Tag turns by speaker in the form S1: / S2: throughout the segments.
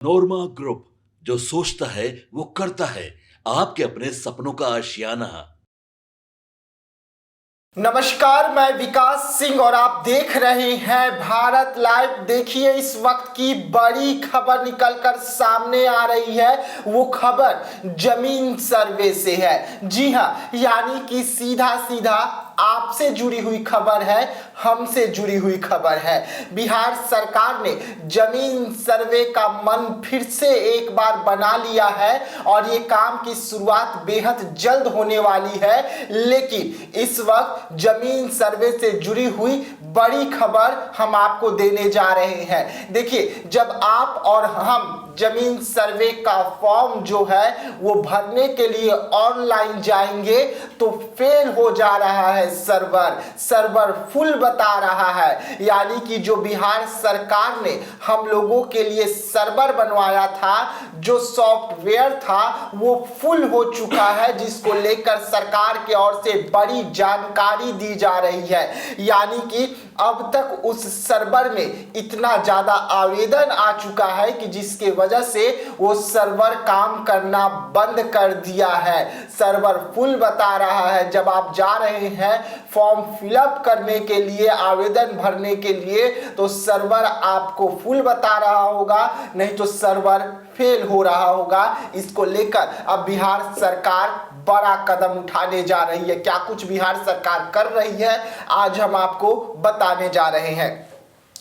S1: नोरमा group, जो सोचता है वो करता है। आपके अपने सपनों का आशियाना।
S2: नमस्कार, मैं विकास सिंह और आप देख रहे हैं भारत लाइव। देखिए, इस वक्त की बड़ी खबर निकलकर सामने आ रही है। वो खबर जमीन सर्वे से है। जी हाँ, यानी कि सीधा सीधा आपसे जुड़ी हुई खबर है, हमसे जुड़ी हुई खबर है। बिहार सरकार ने जमीन सर्वे का मन फिर से एक बार बना लिया है और ये काम की शुरुआत बेहद जल्द होने वाली है। लेकिन इस वक्त जमीन सर्वे से जुड़ी हुई बड़ी खबर हम आपको देने जा रहे हैं। देखिए, जब आप और हम जमीन सर्वे का फॉर्म जो है वो भरने के लिए ऑनलाइन जाएंगे तो फेल हो जा रहा है सर्वर फुल बता रहा है। यानी कि जो बिहार सरकार ने हम लोगों के लिए सर्वर बनवाया था, जो सॉफ्टवेयर था वो फुल हो चुका है, जिसको लेकर सरकार की ओर से बड़ी जानकारी दी जा रही है। यानी कि अब तक उस सर्वर में इतना ज्यादा आवेदन आ चुका है कि जिसके वजह से वो सर्वर काम करना बंद कर दिया है। सर्वर फुल बता रहा है। जब आप जा रहे हैं फॉर्म फिलअप करने के लिए, आवेदन भरने के लिए, तो सर्वर आपको फुल बता रहा होगा, नहीं तो सर्वर फेल हो रहा होगा। इसको लेकर अब बिहार सरकार बड़ा कदम उठाने जा रही है। क्या कुछ बिहार सरकार कर रही है, आज हम आपको बताने जा रहे हैं।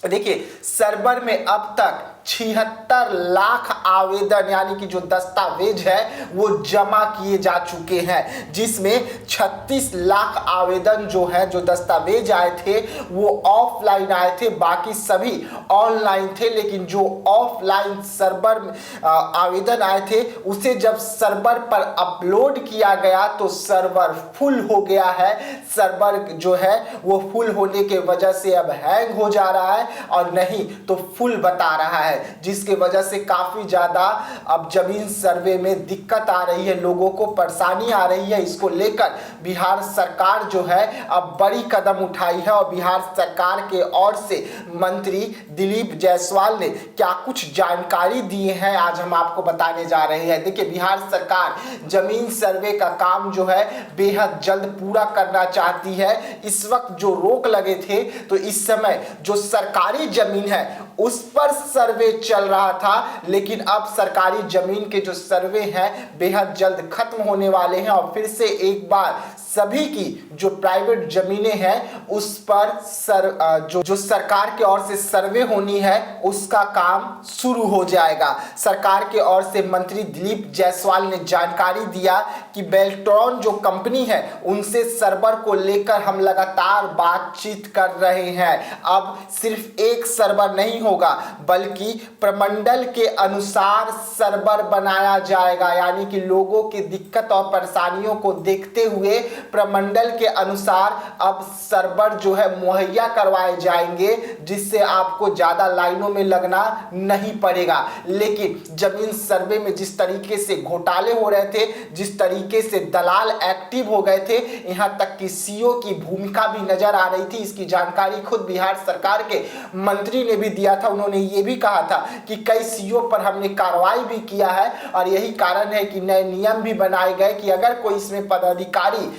S2: देखिए, सर्वर में अब तक 76 लाख आवेदन यानी कि जो दस्तावेज है वो जमा किए जा चुके हैं, जिसमें 36 लाख आवेदन जो है, जो दस्तावेज आए थे वो ऑफलाइन आए थे, बाकी सभी ऑनलाइन थे। लेकिन जो ऑफलाइन सर्वर में आवेदन आए थे उसे जब सर्वर पर अपलोड किया गया तो सर्वर फुल हो गया है। सर्वर जो है वो फुल होने के वजह से अब हैंग हो जा रहा है और नहीं तो फुल बता रहा है, जिसके वजह से काफी ज्यादा अब जमीन सर्वे में दिक्कत आ रही है, लोगों को परेशानी आ रही है। इसको लेकर बिहार सरकार जो है अब बड़ी कदम उठाई है और बिहार सरकार के ओर से मंत्री दिलीप जायसवाल ने क्या कुछ जानकारी दी है, आज हम आपको बताने जा रहे हैं। देखिए, बिहार सरकार जमीन सर्वे का काम जो है बेहद जल्द पूरा करना चाहती है। इस वक्त जो रोक लगे थे, तो इस समय जो सरकारी जमीन है उस पर सर्वे चल रहा था, लेकिन अब सरकारी जमीन के जो सर्वे हैं बेहद जल्द खत्म होने वाले हैं और फिर से एक बार सभी की जो प्राइवेट जमीनें हैं उस पर जो सरकार की ओर से सर्वे होनी है उसका काम शुरू हो जाएगा। सरकार के ओर से मंत्री दिलीप जायसवाल ने जानकारी दिया कि बेल्ट्रॉन जो कंपनी है उनसे सर्वर को लेकर हम लगातार बातचीत कर रहे हैं। अब सिर्फ एक सर्वर नहीं होगा बल्कि प्रमंडल के अनुसार सर्वर बनाया जाएगा। यानी कि लोगों की दिक्कत और परेशानियों को देखते हुए प्रमंडल के अनुसार अब सर्वर जो है मुहैया करवाए जाएंगे, जिससे आपको ज्यादा लाइनों में लगना नहीं पड़ेगा। लेकिन जमीन सर्वे में जिस तरीके से घोटाले हो रहे थे, जिस तरीके से दलाल एक्टिव हो गए थे, यहां तक कि सीओ की भूमिका भी नजर आ रही थी। इसकी जानकारी खुद बिहार सरकार के मंत्री ने भी दिया था। उन्होंने ये भी कहा था कि कई सीओ पर हमने कार्रवाई भी किया है और यही कारण है कि नए नियम भी बनाए गए कि अगर कोई इसमें पदाधिकारी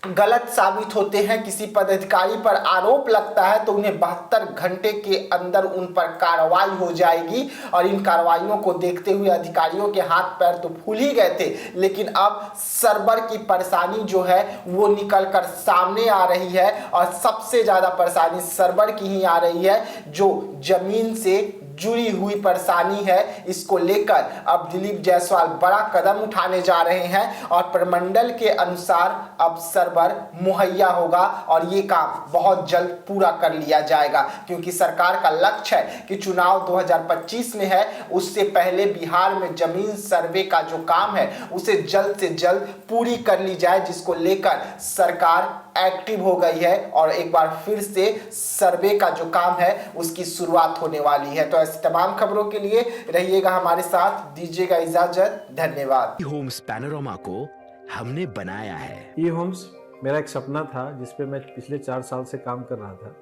S2: गलत साबित होते हैं, किसी पदाधिकारी पर आरोप लगता है, तो उन्हें 72 घंटे के अंदर उन पर कार्रवाई हो जाएगी। और इन कार्रवाइयों को देखते हुए अधिकारियों के हाथ पैर तो फूल ही गए थे, लेकिन अब सर्वर की परेशानी जो है वो निकल कर सामने आ रही है और सबसे ज्यादा परेशानी सर्वर की ही आ रही है, जो जमीन से जुड़ी हुई परेशानी है। इसको लेकर अब दिलीप जायसवाल बड़ा कदम उठाने जा रहे हैं और प्रमंडल के अनुसार अब सर्वर मुहैया होगा और ये काम बहुत जल्द पूरा कर लिया जाएगा, क्योंकि सरकार का लक्ष्य है कि चुनाव 2025 में है, उससे पहले बिहार में जमीन सर्वे का जो काम है उसे जल्द से जल्द पूरी कर ली जाए, जिसको लेकर सरकार एक्टिव हो गई है और एक बार फिर से सर्वे का जो काम है उसकी शुरुआत होने वाली है। तो ऐसी तमाम खबरों के लिए रहिएगा हमारे साथ, दीजिएगा इजाजत, धन्यवाद।
S3: होम्स पैनोरामा को हमने बनाया है।
S4: ये होम्स मेरा एक सपना था जिस पे मैं पिछले 4 साल से काम कर रहा था।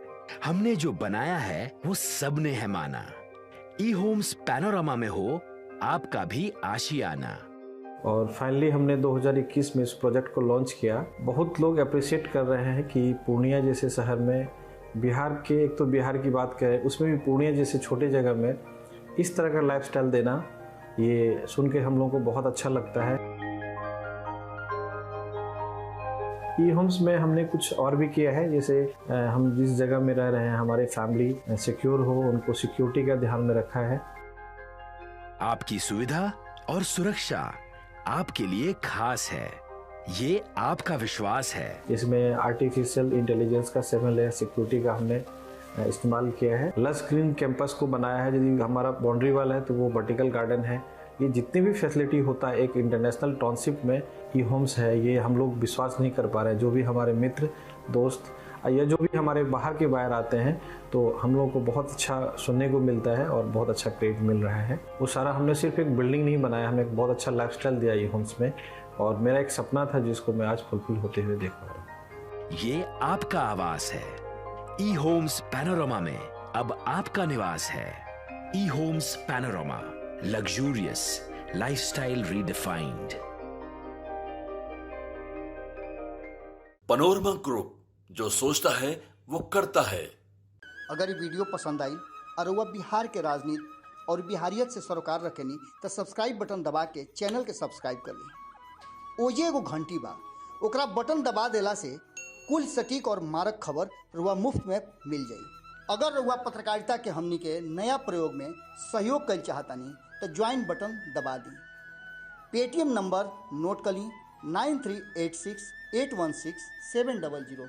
S3: हमने जो बनाया है वो सबने है माना। ई होम्स पैनोरामा में हो आपका भी आशियाना।
S4: और फाइनली हमने 2021 में इस प्रोजेक्ट को लॉन्च किया। बहुत लोग अप्रिशिएट कर रहे हैं कि पूर्णिया जैसे शहर में, बिहार के, एक तो बिहार की बात करें उसमें भी पूर्णिया जैसे छोटे जगह में इस तरह का लाइफस्टाइल देना, ये सुन के हम लोगों को बहुत अच्छा लगता है। ई होम्स में हमने कुछ और भी किया है, जैसे हम जिस जगह में रह रहे हैं हमारे फैमिली सिक्योर हो, उनको सिक्योरिटी का ध्यान में रखा है।
S3: आपकी सुविधा और सुरक्षा आपके लिए खास है, ये आपका विश्वास है।
S4: इसमें आर्टिफिशियल इंटेलिजेंस का 7 लेयर सिक्योरिटी का हमने इस्तेमाल किया है। लस ग्रीन कैंपस को बनाया है। यदि हमारा बाउंड्री वाल है तो वो वर्टिकल गार्डन है। ये जितनी भी फैसिलिटी होता है एक इंटरनेशनल टाउनशिप में ई होम्स है, ये हम लोग विश्वास नहीं कर पा रहे हैं। जो भी हमारे मित्र दोस्त या जो भी हमारे बाहर के बाहर आते हैं तो हम लोगों को बहुत अच्छा सुनने को मिलता है और बहुत अच्छा क्रेडिट मिल रहा है। वो सारा हमने सिर्फ एक बिल्डिंग नहीं बनाया, हमने एक बहुत अच्छा लाइफस्टाइल दिया ई होम्स में, और मेरा एक सपना था जिसको मैं आज फुलफिल होते हुए देख पा रहा हूँ।
S3: ये आपका आवास है। ई होम्स पैनोरामा में अब आपका निवास है। E Homes Panorama, luxurious lifestyle redefined.
S1: Panorama Group, जो सोचता है वो करता है।
S5: अगर ये वीडियो पसंद आई और वह बिहार के राजनीति और बिहारियत से सरोकार रखेनी तो सब्सक्राइब बटन दबा के चैनल के सब्सक्राइब कर ली। ओजे एगो घंटी बा, ओकरा बटन दबा देला से कुल सटीक और मारक खबर रुआ मुफ्त में मिल जाई। अगर रुआ पत्रकारिता के हमनी के नया प्रयोग में सहयोग कर चाहतानी तो ज्वाइन बटन दबा दी। पेटीएम नंबर नोट कर ली 9386 816 700।